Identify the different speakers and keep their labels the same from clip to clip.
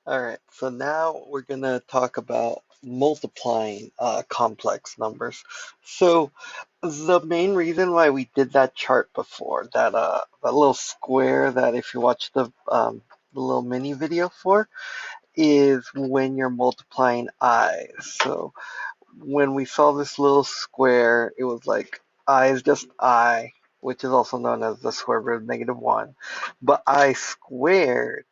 Speaker 1: All right, so now we're going to talk about multiplying complex numbers. So the main reason why we did that chart before, that little square that if you watch the little mini video for, is when you're multiplying i's. So when we saw this little square, it was like I is just I, which is also known as the square root of -1, but I squared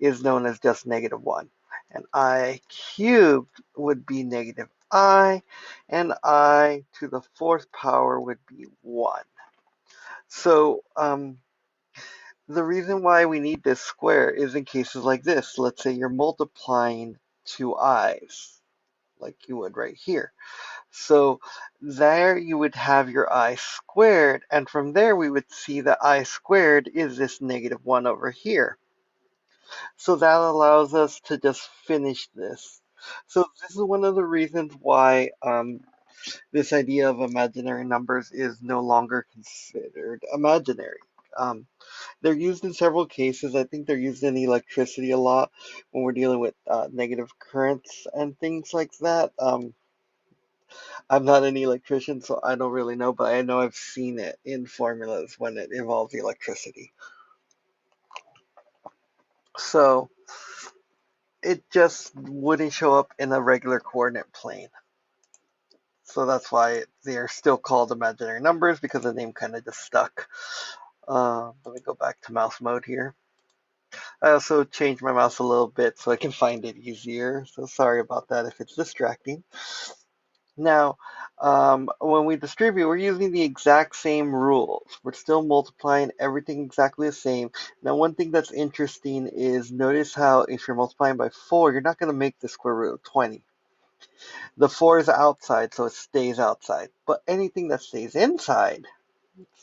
Speaker 1: is known as just -1. And I cubed would be -I, and I to the fourth power would be 1. So the reason why we need this square is in cases like this. Let's say you're multiplying two i's, like you would right here. So there you would have your I squared, and from there we would see that I squared is this -1 over here. So that allows us to just finish this. So this is one of the reasons why this idea of imaginary numbers is no longer considered imaginary. Um, they're used in several cases. I think they're used in electricity a lot when we're dealing with negative currents and things like that. I'm not an electrician, so I don't really know, but I know I've seen it in formulas when it involves electricity. So it just wouldn't show up in a regular coordinate plane. So that's why they're still called imaginary numbers because the name kind of just stuck. Let me go back to mouse mode here. I also changed my mouse a little bit so I can find it easier. So sorry about that if it's distracting. Now, when we distribute, we're using the exact same rules. We're still multiplying everything exactly the same. Now, one thing that's interesting is notice how if you're multiplying by 4, you're not going to make the square root of 20. The 4 is outside, so it stays outside. But anything that stays inside,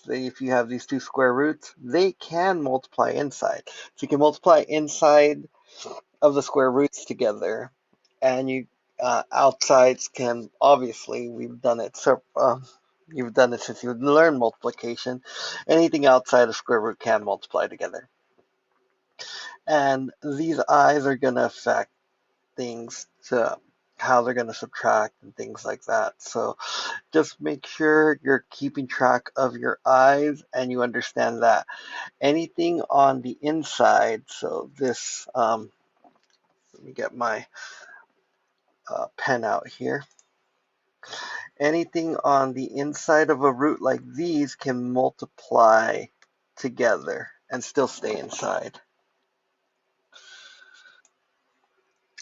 Speaker 1: say if you have these two square roots, they can multiply inside. So you can multiply inside of the square roots together, and you outsides can obviously we've done it. So you've done it since you learned multiplication. Anything outside of square root can multiply together, and these i's are going to affect things to how they're going to subtract and things like that. So just make sure you're keeping track of your i's and you understand that anything on the inside. So this, let me get my pen out here. Anything on the inside of a root like these can multiply together and still stay inside.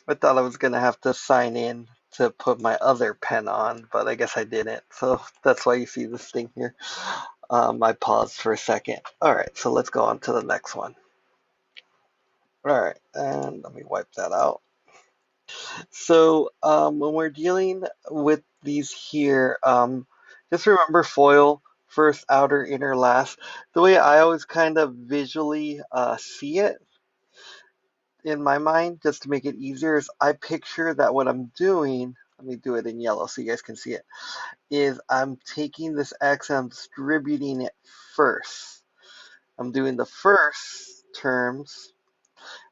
Speaker 1: I thought I was going to have to sign in to put my other pen on, but I guess I didn't. So that's why you see this thing here. I paused for a second. All right, so let's go on to the next one. All right, and let me wipe that out. So when we're dealing with these here, just remember FOIL, first, outer, inner, last. The way I always kind of visually see it in my mind, just to make it easier, is I picture that what I'm doing, let me do it in yellow so you guys can see it, is I'm taking this X and I'm distributing it first. I'm doing the first terms,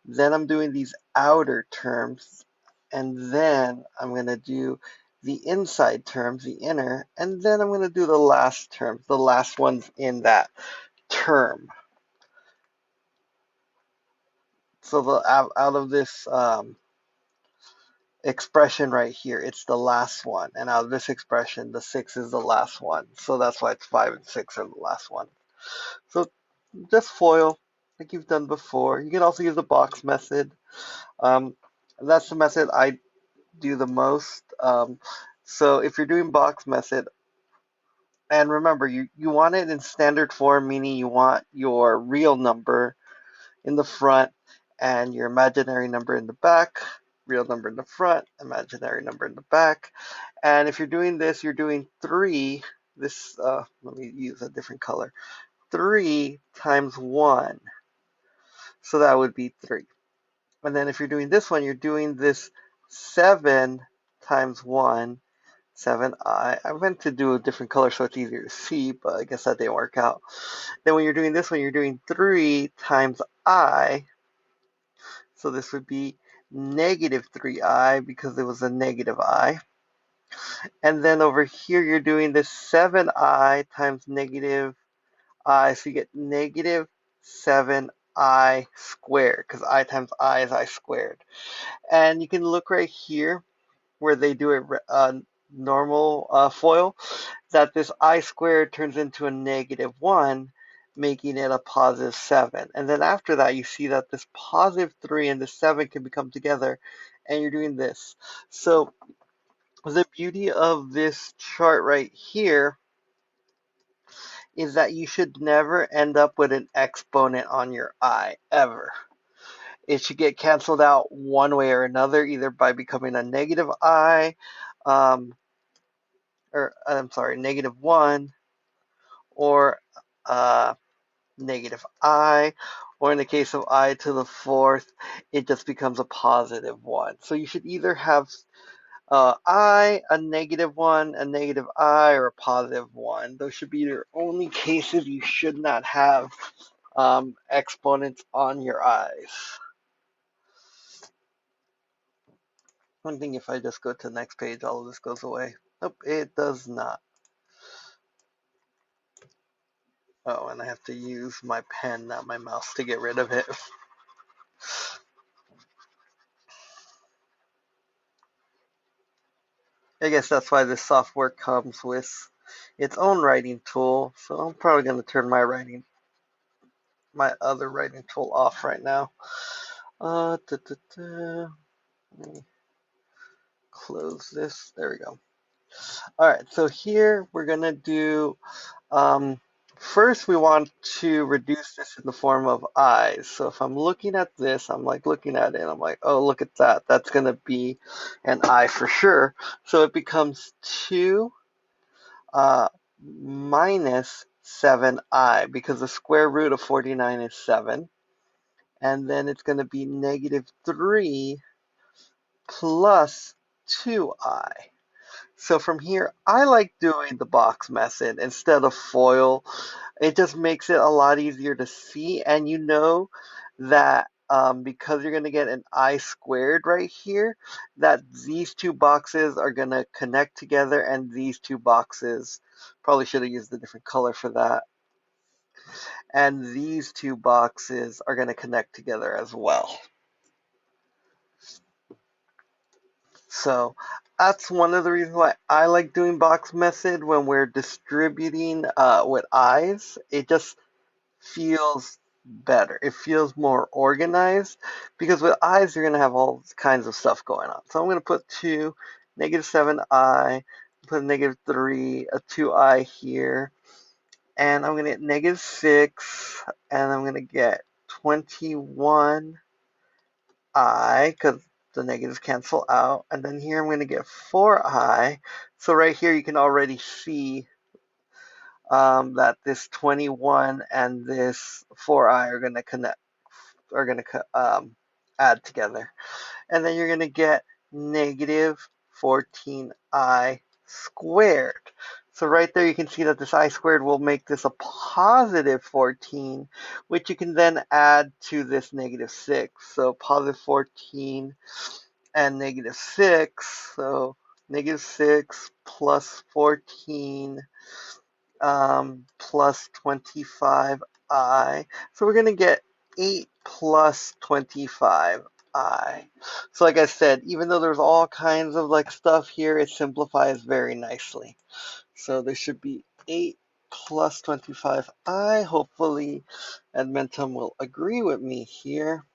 Speaker 1: then I'm doing these outer terms, and then I'm going to do the inside terms, the inner, and then I'm going to do the last terms, the last ones in that term. So out of this expression right here, it's the last one. And out of this expression, the 6 is the last one. So that's why it's 5 and 6 are the last one. So just FOIL like you've done before. You can also use the box method. Um, that's the method I do the most. So if you're doing box method, and remember, you want it in standard form, meaning you want your real number in the front and your imaginary number in the back, real number in the front, imaginary number in the back. And if you're doing this, you're doing 3, let me use a different color, 3 times 1. So that would be 3. And then if you're doing this one, you're doing this 7 times 1, 7i. I meant to do a different color so it's easier to see, but I guess that didn't work out. Then when you're doing this one, you're doing 3 times I. So this would be negative 3i because it was a negative I. And then over here, you're doing this 7i times negative I. So you get negative 7i squared because I times I is I squared. And you can look right here where they do it normal FOIL, that this I squared turns into a negative 1, making it a positive 7. And then after that, you see that this positive 3 and the 7 can become together, and you're doing this. So the beauty of this chart right here is that you should never end up with an exponent on your I, ever. It should get canceled out one way or another, either by becoming a negative I, or I'm sorry, negative 1, or negative I, or in the case of I to the fourth, it just becomes a positive 1. So you should either have I, a negative 1, a negative I, or a positive 1. Those should be your only cases you should not have exponents on your I's. One thing, if I just go to the next page, all of this goes away. Nope, it does not. Oh, and I have to use my pen, not my mouse, to get rid of it. I guess that's why this software comes with its own writing tool. So I'm probably going to turn my other writing tool off right now. Let me close this. There we go. All right, so here we're going to do, first we want to reduce this in the form of i's. So if I'm looking at this, I'm like looking at it, and I'm like, oh, look at that. That's going to be an I for sure. So it becomes 2 minus 7i, because the square root of 49 is 7. And then it's going to be negative 3 plus 2i. So from here, I like doing the box method instead of FOIL. It just makes it a lot easier to see, and you know that because you're going to get an I squared right here, that these two boxes are going to connect together, and these two boxes, probably should have used a different color for that, and these two boxes are going to connect together as well. So that's one of the reasons why I like doing box method when we're distributing with I's. It just feels better. It feels more organized, because with I's you're going to have all kinds of stuff going on. So I'm going to put 2, negative 7i, put negative 3, a 2i here, and I'm going to get negative 6, and I'm going to get 21i, because the negatives cancel out. And then here I'm going to get 4i. So right here you can already see that this 21 and this 4i are going to add together. And then you're going to get negative 14i squared. So right there you can see that this I squared will make this a positive 14, which you can then add to this negative 6. So positive 14 and negative 6. So negative 6 plus 14 plus 25i. So we're going to get 8 plus 25i. So like I said, even though there's all kinds of like stuff here, it simplifies very nicely. So there should be 8 plus 25i. Hopefully Edmentum will agree with me here.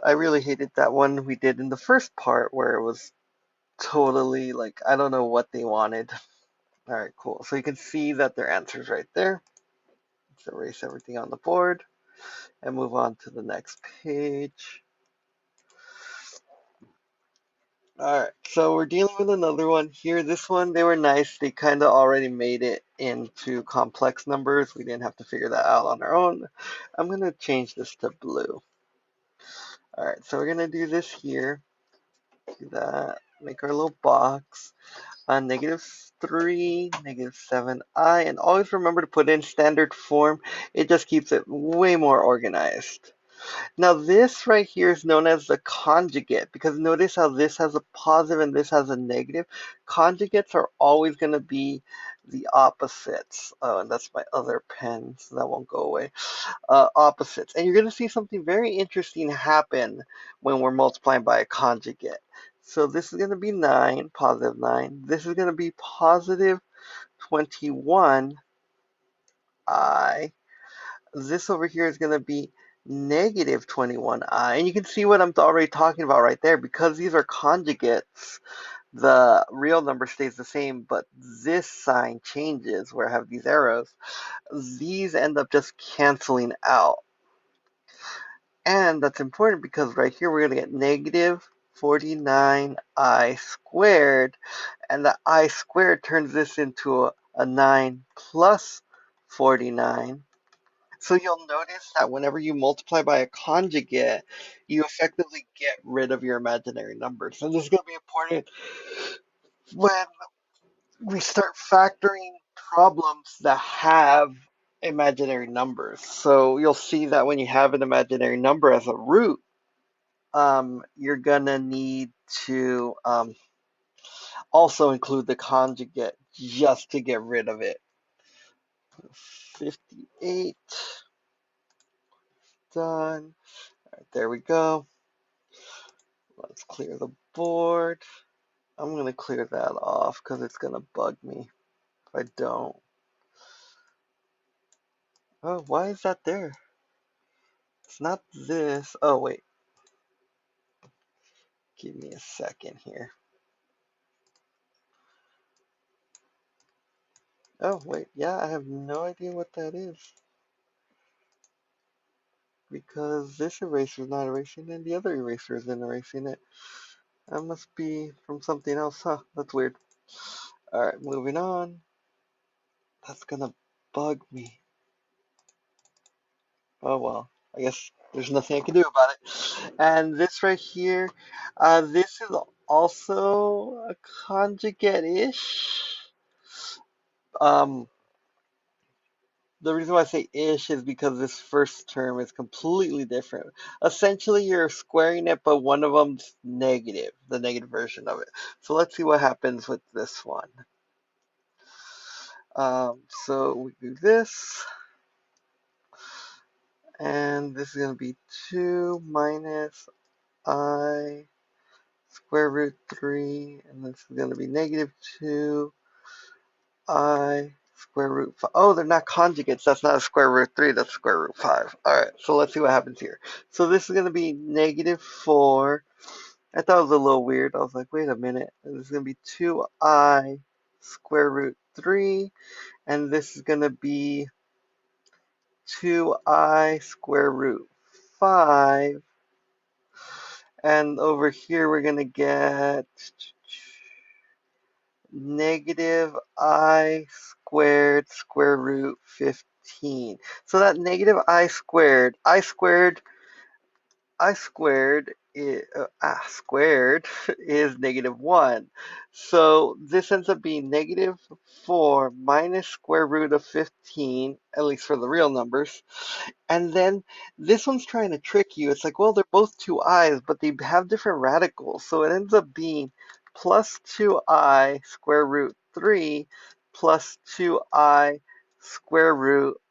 Speaker 1: I really hated that one we did in the first part where it was totally like, I don't know what they wanted. All right, cool. So you can see that their answer's right there. Let's erase everything on the board and move on to the next page. All right, so we're dealing with another one here. This one, they were nice. They kind of already made it into complex numbers. We didn't have to figure that out on our own. I'm going to change this to blue. All right, so we're going to do this here. Do that. Make our little box. Negative 3, negative 7i, and always remember to put in standard form. It just keeps it way more organized. Now this right here is known as the conjugate because notice how this has a positive and this has a negative. Conjugates are always going to be the opposites. Oh, and that's my other pen, so that won't go away. Opposites. And you're going to see something very interesting happen when we're multiplying by a conjugate. So this is going to be 9, positive 9. This is going to be positive 21i. This over here is going to be negative 21i. And you can see what I'm already talking about right there. Because these are conjugates, the real number stays the same, but this sign changes where I have these arrows. These end up just canceling out. And that's important because right here we're going to get negative 49i squared. And the I squared turns this into a 9 plus 49. So you'll notice that whenever you multiply by a conjugate, you effectively get rid of your imaginary numbers. And this is going to be important when we start factoring problems that have imaginary numbers. So you'll see that when you have an imaginary number as a root, you're going to need to also include the conjugate just to get rid of it. 58, done. All right, there we go. Let's clear the board. I'm going to clear that off because it's going to bug me if I don't. Oh, why is that there? It's not this. Oh, wait. Give me a second here. Oh, wait. Yeah, I have no idea what that is. Because this eraser is not erasing it and the other eraser isn't erasing it. That must be from something else, huh? That's weird. Alright, moving on. That's gonna bug me. Oh well, I guess there's nothing I can do about it. And this right here, this is also a conjugate-ish. Um, the reason why I say ish is because this first term is completely different. Essentially, you're squaring it, but one of them's negative, the negative version of it. So let's see what happens with this one. So we do this, and this is going to be 2 minus I square root 3, and this is going to be negative 2I square root 5. Oh, they're not conjugates. That's not a square root 3. That's square root 5. All right, so let's see what happens here. So this is going to be negative 4. I thought it was a little weird. I was like, wait a minute. This is going to be 2I square root 3, and this is going to be 2I square root 5. And over here, we're going to get negative I squared square root 15. So that negative squared is negative 1. So this ends up being negative 4 minus square root of 15, at least for the real numbers. And then this one's trying to trick you. It's like, well, they're both 2i's, but they have different radicals. So it ends up being plus 2i square root 3 plus 2i square root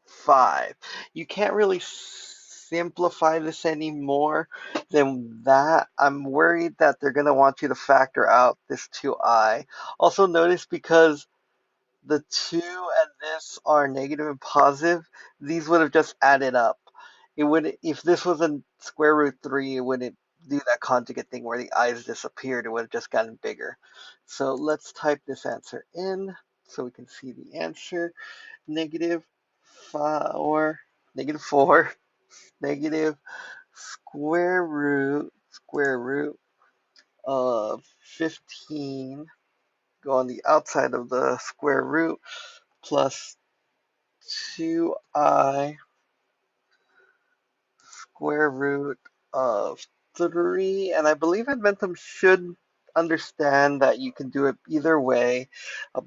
Speaker 1: 5. You can't really simplify this anymore than that. I'm worried that they're going to want you to factor out this 2i. Also notice because the 2 and this are negative and positive, these would have just added up. It would, if this was a square root 3, it wouldn't do that conjugate thing where the i's disappeared. It would have just gotten bigger. So let's type this answer in so we can see the answer. Negative 4, negative square root of 15, go on the outside of the square root, plus 2i square root of 3. And I believe Edmentum should understand that you can do it either way,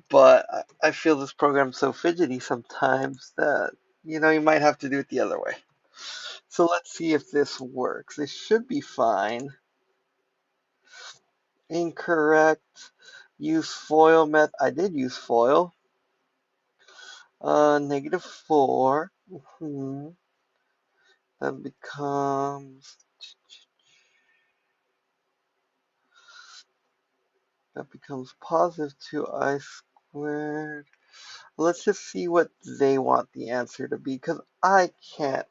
Speaker 1: but I feel this program's so fidgety sometimes that, you might have to do it the other way. So let's see if this works. This should be fine. Incorrect. Use FOIL method. I did use FOIL. -4. That becomes positive 2i squared. Let's just see what they want the answer to be, because I can't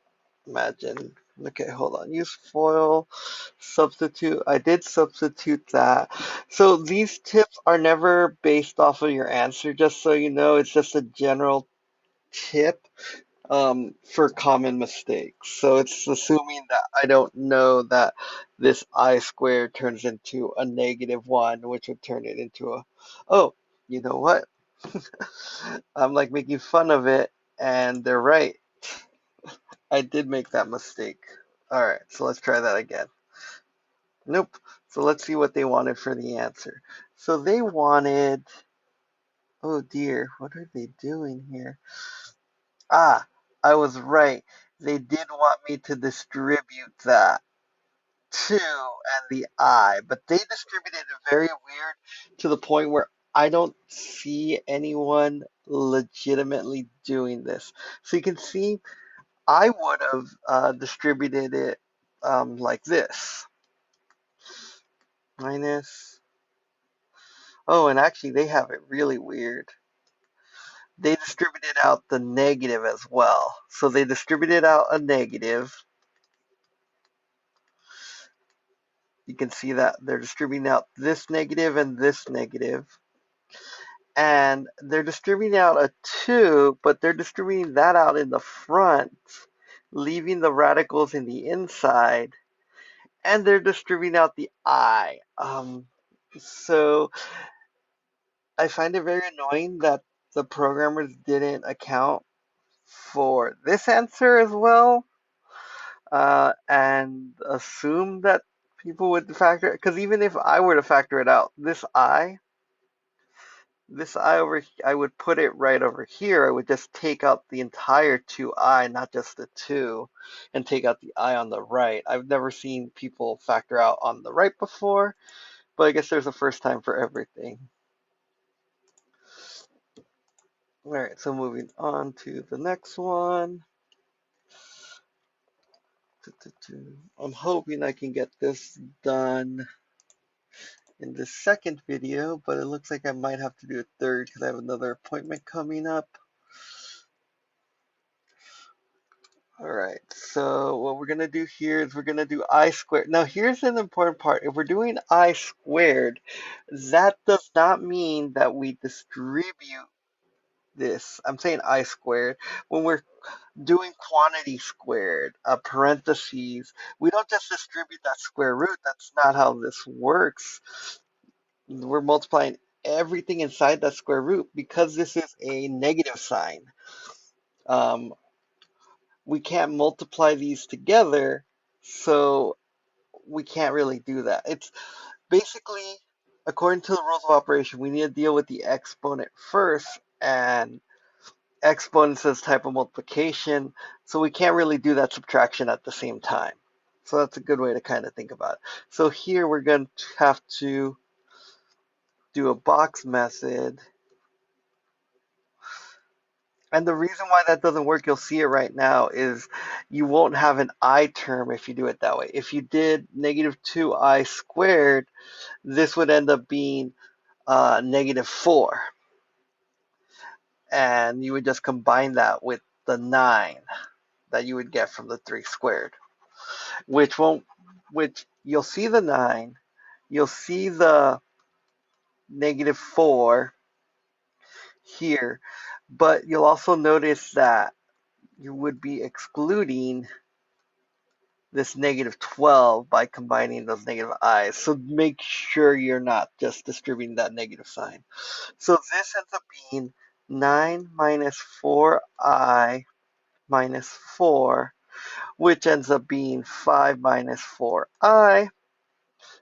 Speaker 1: imagine. Okay, hold on. Use FOIL, substitute. I did substitute that. So these tips are never based off of your answer, just so you know. It's just a general tip for common mistakes. So it's assuming that I don't know that this I squared turns into a -1, which would turn it into a, oh, you know what? I'm like making fun of it, and they're right. I did make that mistake. All right, so let's try that again. Nope. So let's see what they wanted for the answer. So they wanted, oh dear, what are they doing here? Ah, I was right. They did want me to distribute that 2 and the I, but they distributed it very weird to the point where I don't see anyone legitimately doing this. So you can see I would have distributed it like this. Minus, oh, and actually they have it really weird. They distributed out the negative as well. So they distributed out a negative. You can see that they're distributing out this negative and this negative. And they're distributing out a 2, but they're distributing that out in the front, leaving the radicals in the inside. And they're distributing out the I. So I find it very annoying that the programmers didn't account for this answer as well, and assume that people would factor it. Because even if I were to factor it out, this I over, I would put it right over here. I would just take out the entire 2i, not just the 2, and take out the I on the right. I've never seen people factor out on the right before, but I guess there's a first time for everything. All right, so moving on to the next one. I'm hoping I can get this done in the second video, but it looks like I might have to do a third because I have another appointment coming up. All right, so what we're going to do here is we're going to do I squared. Now, here's an important part. If we're doing I squared, that does not mean that we distribute this. I'm saying I squared. When we're doing quantity squared, parentheses, we don't just distribute that square root. That's not how this works. We're multiplying everything inside that square root because this is a negative sign. Um, we can't multiply these together, so we can't really do that. It's basically, according to the rules of operation, we need to deal with the exponent first, and exponents is type of multiplication, so we can't really do that subtraction at the same time. So that's a good way to kind of think about it. So here we're going to have to do a box method. And the reason why that doesn't work, you'll see it right now, is you won't have an I term if you do it that way. If you did -2i squared, this would end up being -4. And you would just combine that with the 9 that you would get from the 3 squared, which you'll see the 9, you'll see the -4 here, but you'll also notice that you would be excluding this -12 by combining those negative i's. So make sure you're not just distributing that negative sign. So this ends up being 9 minus 4i minus 4, which ends up being 5 minus 4i.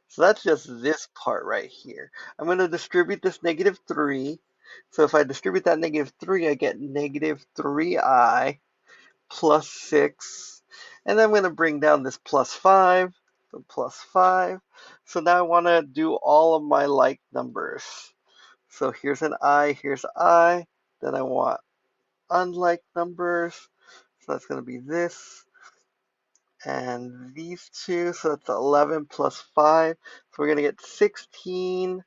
Speaker 1: So that's just this part right here. I'm going to distribute this -3. So if I distribute that -3, I get -3i plus 6. And then I'm going to bring down this plus 5, so plus 5. So now I want to do all of my like numbers. So here's an I, here's I. Then I want unlike numbers. So that's going to be this and these two. So that's 11 plus 5. So we're going to get 16.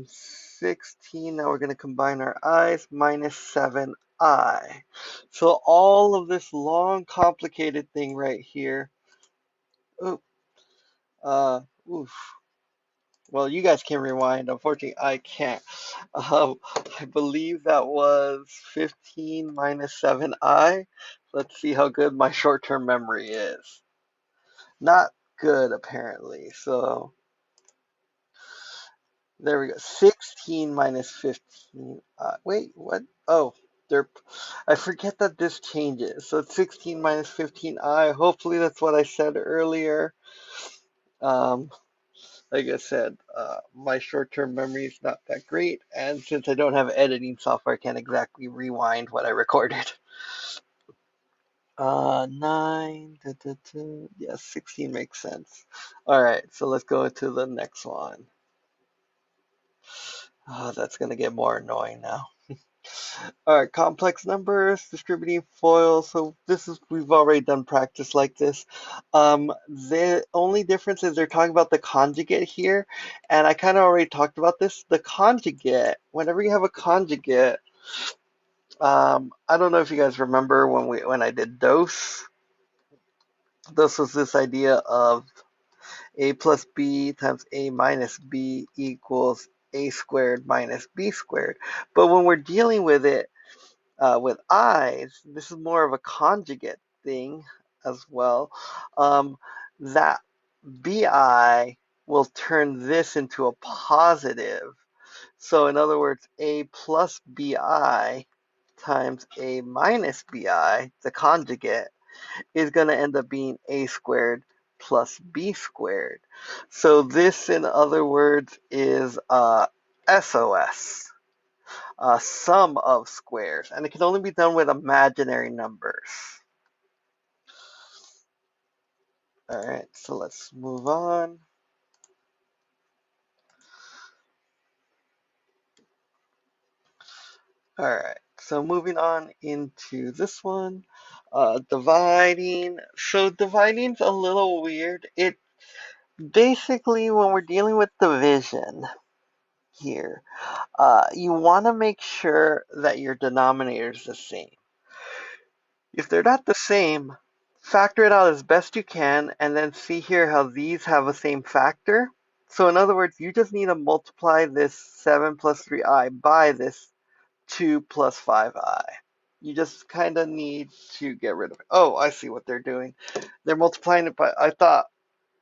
Speaker 1: 16. Now we're going to combine our i's minus 7i. So all of this long, complicated thing right here. Oh, oof. Well, you guys can rewind. Unfortunately, I can't. I believe that was 15 minus 7i. Let's see how good my short-term memory is. Not good, apparently. So there we go. 16 minus 15. Wait, what? Oh, I forget that this changes. So it's 16 minus 15i. Hopefully that's what I said earlier. Um, like I said, my short-term memory is not that great, and since I don't have editing software, I can't exactly rewind what I recorded. 9, yes, 16 makes sense. All right, so let's go to the next one. That's going to get more annoying now. All right, complex numbers, distributing foil. So we've already done practice like this. The only difference is they're talking about the conjugate here, and I kind of already talked about this. The conjugate, whenever you have a conjugate, I don't know if you guys remember when I did dose. Dose was this idea of a plus b times a minus b equals a squared minus b squared. But when we're dealing with it, with i's, this is more of a conjugate thing as well. That bi will turn this into a positive. So in other words, a plus bi times a minus bi, the conjugate, is going to end up being a squared plus b squared. So this, in other words, is SOS. Sum of squares, and it can only be done with imaginary numbers. All right, so let's move on. All right, so moving on into this one, dividing. So dividing's a little weird. It basically, when we're dealing with division here, you want to make sure that your denominator is the same. If they're not the same, factor it out as best you can, and then see here how these have the same factor. So in other words, you just need to multiply this 7 plus 3i by this 2 plus 5i. You just kind of need to get rid of it. Oh, I see what they're doing. They're multiplying it by,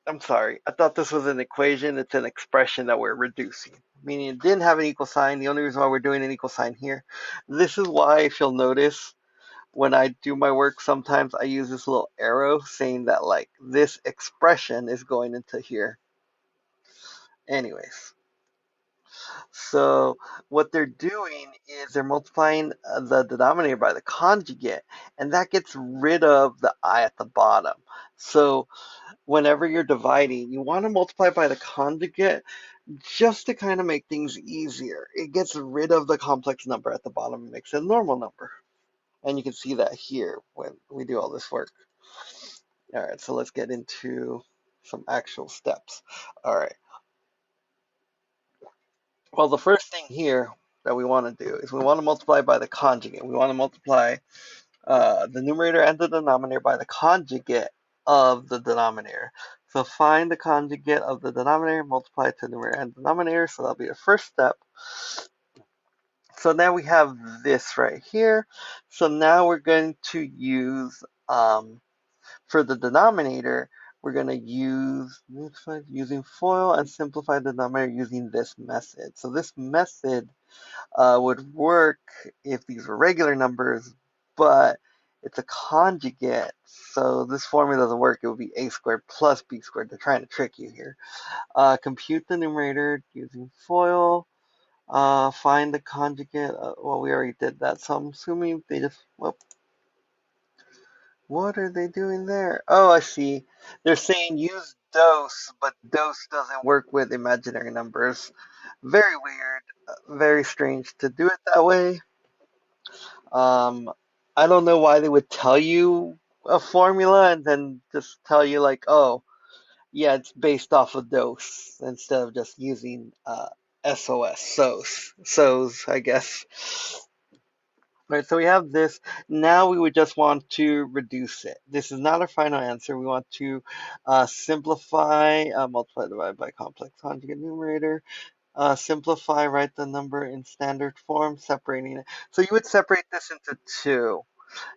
Speaker 1: I'm sorry, I thought this was an equation. It's an expression that we're reducing, meaning it didn't have an equal sign. The only reason why we're doing an equal sign here. This is why, if you'll notice, when I do my work, sometimes I use this little arrow saying that like this expression is going into here. Anyways, so what they're doing is they're multiplying the denominator by the conjugate, and that gets rid of the I at the bottom. So whenever you're dividing, you want to multiply by the conjugate just to kind of make things easier. It gets rid of the complex number at the bottom and makes it a normal number. And you can see that here when we do all this work. All right, so let's get into some actual steps. All right. Well, the first thing here that we want to do is we want to multiply by the conjugate. We want to multiply the numerator and the denominator by the conjugate of the denominator. So find the conjugate of the denominator, multiply it to numerator and denominator. So that'll be the first step. So now we have this right here. So now we're going to use, for the denominator, we're going to use using FOIL and simplify the denominator using this method. So this method would work if these were regular numbers, but it's a conjugate. So this formula doesn't work. It would be a squared plus b squared. They're trying to trick you here. Compute the numerator using FOIL. Find the conjugate. Well, we already did that, so I'm assuming they just, well, What are they doing there? Oh, I see. They're saying use dose, but dose doesn't work with imaginary numbers. Very weird, very strange to do it that way. Um, I don't know why they would tell you a formula and then just tell you like, oh, yeah, it's based off of dose instead of just using SOS, SOS, I guess. Right, so we have this. Now we would just want to reduce it. This is not our final answer. We want to simplify, multiply, divide by complex conjugate numerator. Simplify, write the number in standard form, separating it. So you would separate this into two.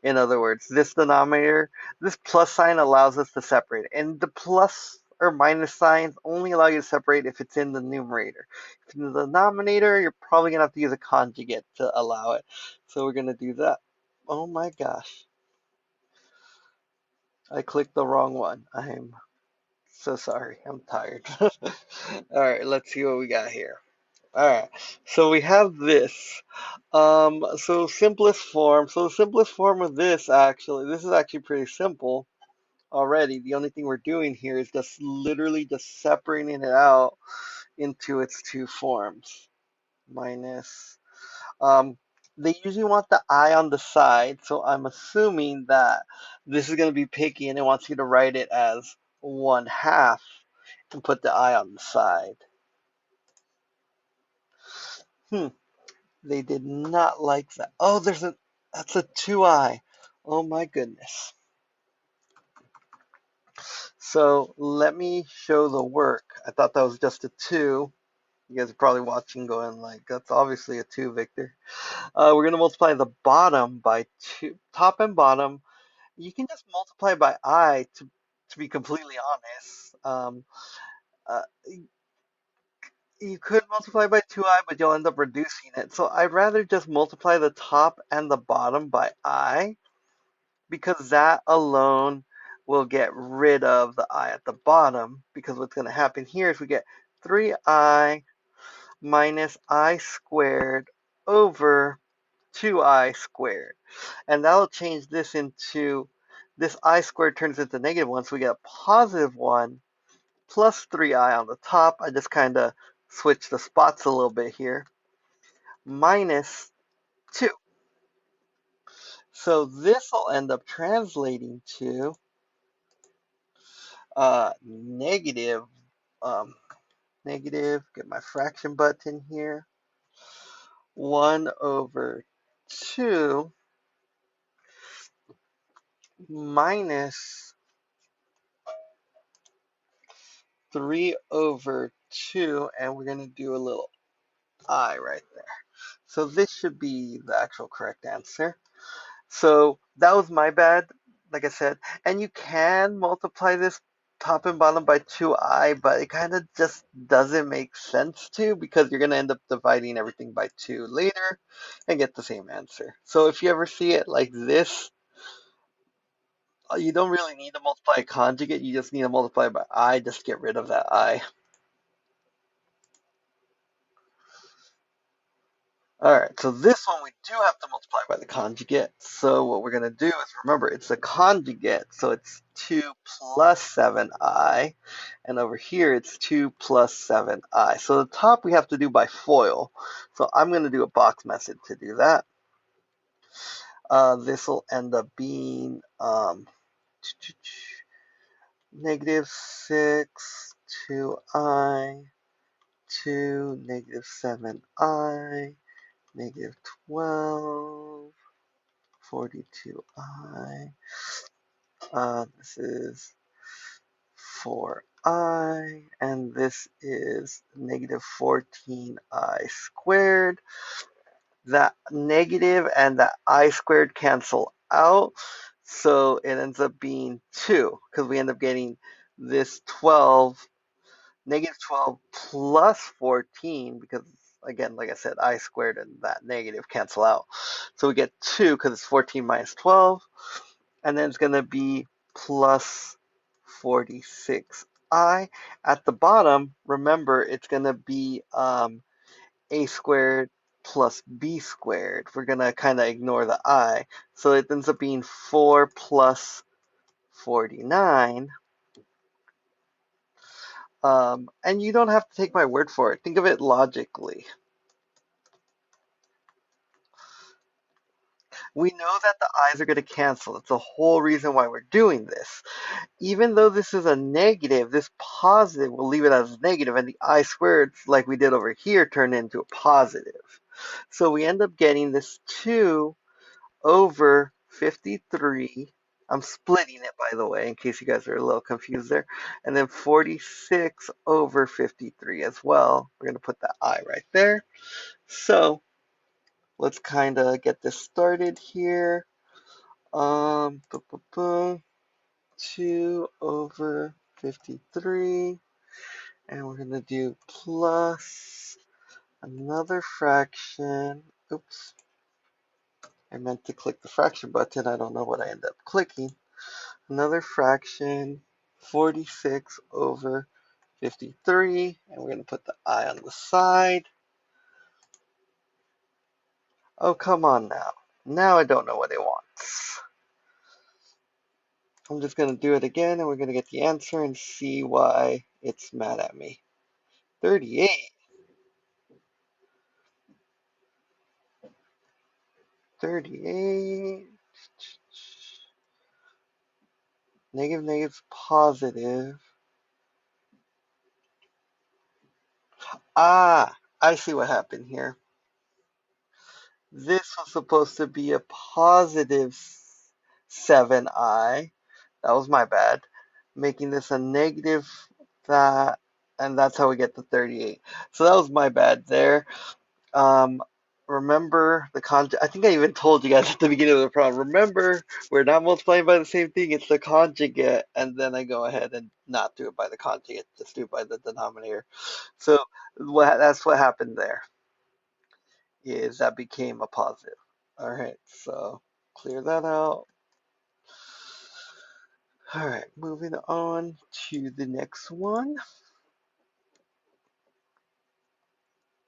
Speaker 1: In other words, this denominator, this plus sign allows us to separate it. And the plus or minus signs only allow you to separate if it's in the numerator. If it's in the denominator, you're probably going to have to use a conjugate to allow it. So we're going to do that. Oh my gosh. I clicked the wrong one. I'm so sorry. I'm tired. All right, let's see what we got here. All right, so we have this. So simplest form. So the simplest form of this this is actually pretty simple already. The only thing we're doing here is just literally just separating it out into its two forms. Minus, um, they usually want the I on the side, so I'm assuming that this is going to be picky and it wants you to write it as 1/2 and put the I on the side. Hmm, they did not like that. Oh, that's a 2I. Oh my goodness. So let me show the work. I thought that was just a 2. You guys are probably watching going like, that's obviously a 2, Victor. We're going to multiply the bottom by 2, top and bottom. You can just multiply by I to be completely honest. Uh, you could multiply by 2I, but you'll end up reducing it. So I'd rather just multiply the top and the bottom by I, because that alone will get rid of the I at the bottom. Because what's going to happen here is we get 3I minus I squared over 2I squared. And that'll change this into, this I squared turns into -1, so we get a +1 plus 3I on the top. I just kind of switch the spots a little bit here, minus 2. So this will end up translating to negative, um, get my fraction button here, 1/2 minus 3/2, and we're going to do a little I right there. So this should be the actual correct answer. So that was my bad, like I said. And you can multiply this top and bottom by 2I, but it kind of just doesn't make sense to, because you're going to end up dividing everything by 2 later and get the same answer. So if you ever see it like this, you don't really need to multiply a conjugate. You just need to multiply by I, just get rid of that I. All right, so this one we do have to multiply by the conjugate. So what we're going to do is, remember, it's a conjugate. So it's 2 plus 7I. And over here, it's 2 plus 7I. So the top we have to do by FOIL. So I'm going to do a box method to do that. This will end up being -6, 2I, 2, -7I, -12. 42I. This is 4I, and this is -14I squared. That negative and that I squared cancel out, so it ends up being 2, because we end up getting this 12, -12 plus 14, because again, like I said, I squared and that negative cancel out. So we get 2 because it's 14 minus 12. And then it's going to be plus 46I. At the bottom, remember, it's going to be a squared plus b squared. We're going to kind of ignore the I. So it ends up being 4 plus 49. And you don't have to take my word for it. Think of it logically. We know that the i's are going to cancel. That's the whole reason why we're doing this. Even though this is a negative, this positive, we'll leave it as negative, and the I squared, like we did over here, turned into a positive. So we end up getting this 2 over 53. I'm splitting it, by the way, in case you guys are a little confused there. And then 46 over 53 as well. We're going to put that I right there. So let's kind of get this started here. 2 over 53. And we're going to do plus another fraction. Oops. I meant to click the fraction button. I don't know what I end up clicking. Another fraction, 46 over 53. And we're going to put the I on the side. Oh, come on now. Now I don't know what it wants. I'm just going to do it again, and we're going to get the answer and see why it's mad at me. 38. 38. Negative, negative, positive. Ah, I see what happened here. This was supposed to be a positive 7i. That was my bad. Making this a negative that, and that's how we get the 38. So that was my bad there. Remember the conjugate. I think I even told you guys at the beginning of the problem. Remember, we're not multiplying by the same thing. It's the conjugate, and then I go ahead and not do it by the conjugate. Just do it by the denominator. So that's what happened there. Is that became a positive. All right, so clear that out. All right, moving on to the next one.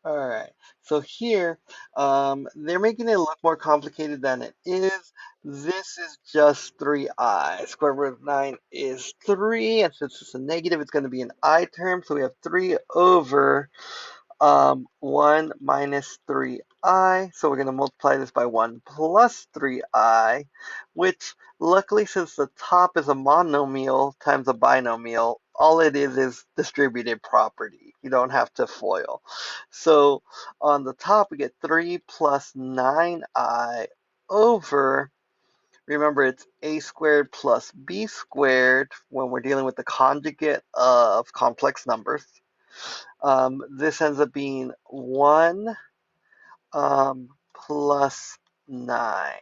Speaker 1: All right, so here, they're making it look more complicated than it is. This is just 3i. Square root of 9 is 3, and since it's a negative, it's going to be an I term, so we have 3 over 1 minus 3i. So we're going to multiply this by 1 plus 3i, which luckily, since the top is a monomial times a binomial, all it is distributed property. You don't have to FOIL. So on the top, we get 3 plus 9i over, remember, it's a squared plus b squared when we're dealing with the conjugate of complex numbers. This ends up being 1 plus 9.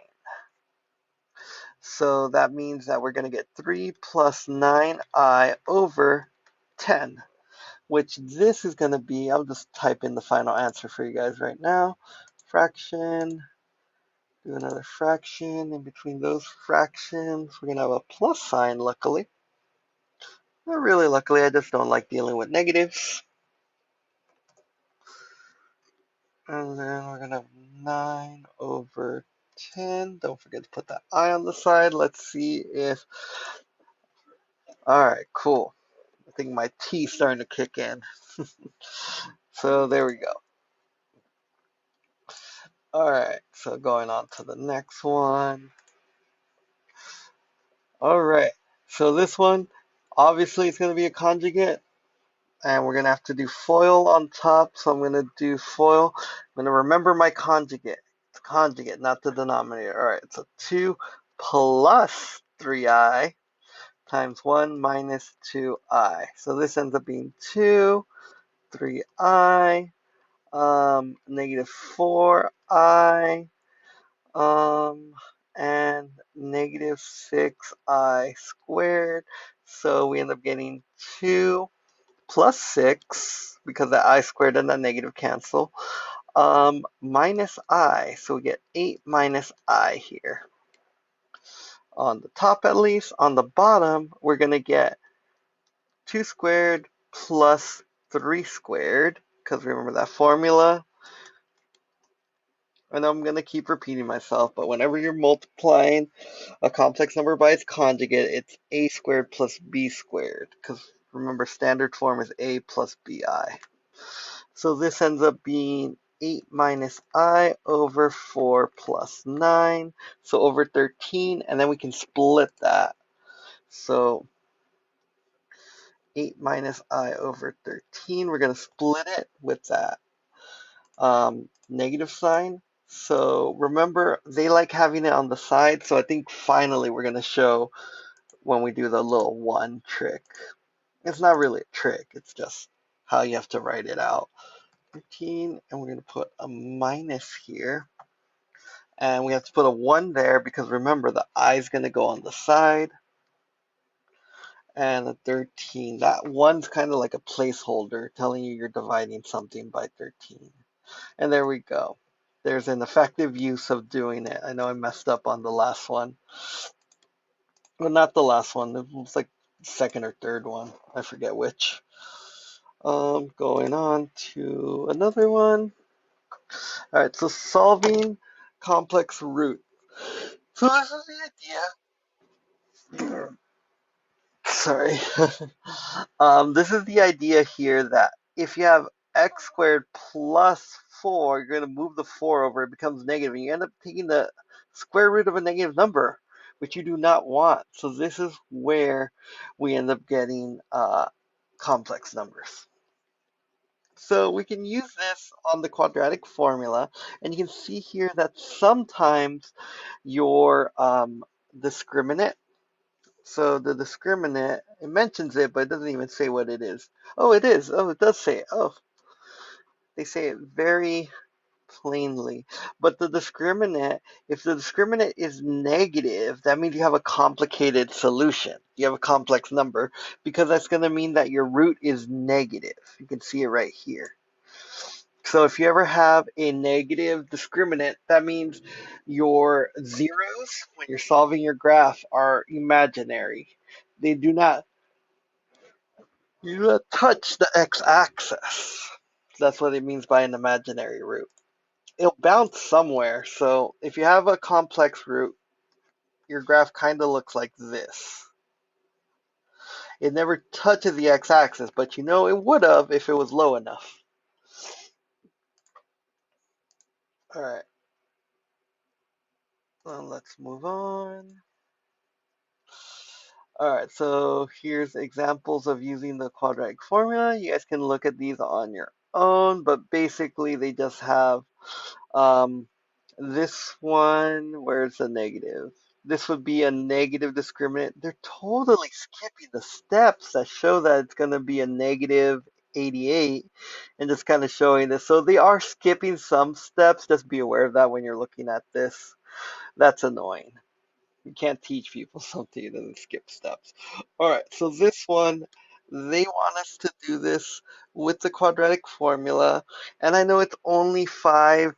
Speaker 1: So that means that we're going to get 3 plus 9i over 10, which this is going to be, I'll just type in the final answer for you guys right now. Fraction, do another fraction. In between those fractions, we're going to have a plus sign, luckily. Not really luckily, I just don't like dealing with negatives. And then we're going to have 9 over 10. Don't forget to put that I on the side. Let's see if... All right, cool. I think my T's starting to kick in. So there we go. All right, so going on to the next one. All right, so this one, obviously it's going to be a conjugate. And we're going to have to do FOIL on top. So I'm going to do FOIL. I'm going to remember my conjugate. It's conjugate, not the denominator. All right, so 2 plus 3i times 1 minus 2i. So this ends up being 2, 3i, negative 4i, and negative 6i squared. So we end up getting 2 plus 6, because the I squared and the negative cancel, minus I. So we get 8 minus I here. On the top at least. On the bottom, we're going to get 2 squared plus 3 squared, because remember that formula. I know I'm going to keep repeating myself, but whenever you're multiplying a complex number by its conjugate, it's a squared plus b squared. Because remember, standard form is a plus bi. So this ends up being 8 minus I over 4 plus 9. So over 13, and then we can split that. So 8 minus I over 13, we're going to split it with that negative sign. So remember, they like having it on the side. So I think finally we're going to show when we do the little one trick. It's not really a trick. It's just how you have to write it out. 13, and we're going to put a minus here. And we have to put a 1 there because remember, the I is going to go on the side. And the 13, that 1's kind of like a placeholder telling you you're dividing something by 13. And there we go. There's an effective use of doing it. I know I messed up on the last one. Well, not the last one. It was like second or third one. I forget which. Going on to another one. All right, so solving complex root. So this is the idea. Sorry. This is the idea here that if you have x squared plus 4, you're going to move the 4 over, it becomes negative, and you end up taking the square root of a negative number, which you do not want. So this is where we end up getting complex numbers. So we can use this on the quadratic formula, and you can see here that sometimes your discriminant, so the discriminant, it mentions it, but it doesn't even say what it is. Oh, it is. Oh, it does say it. Oh, they say it very plainly. But the discriminant, if the discriminant is negative, that means you have a complicated solution. You have a complex number, because that's going to mean that your root is negative. You can see it right here. So if you ever have a negative discriminant, that means your zeros, when you're solving your graph, are imaginary. They do not, you do not touch the x-axis. That's what it means by an imaginary root. It'll bounce somewhere. So if you have a complex root, your graph kind of looks like this. It never touches the x-axis, but you know it would have if it was low enough. All right, well, let's move on. All right, so here's examples of using the quadratic formula. You guys can look at these on your own, but basically they just have this one, where's the negative? This would be a negative discriminant. They're totally skipping the steps that show that it's going to be a negative 88 and just kind of showing this. So they are skipping some steps. Just be aware of that when you're looking at this. That's annoying. You can't teach people something and then skip steps. All right, so this one, they want us to do this with the quadratic formula. And I know it's only 5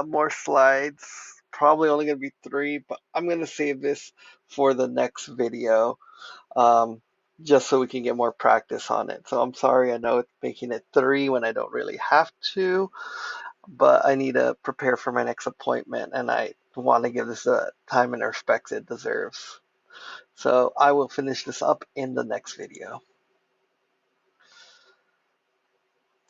Speaker 1: more slides, probably only going to be 3, but I'm going to save this for the next video um, just so we can get more practice on it. So I'm sorry, I know it's making it 3 when I don't really have to, but I need to prepare for my next appointment, and I want to give this the time and respect it deserves. So I will finish this up in the next video.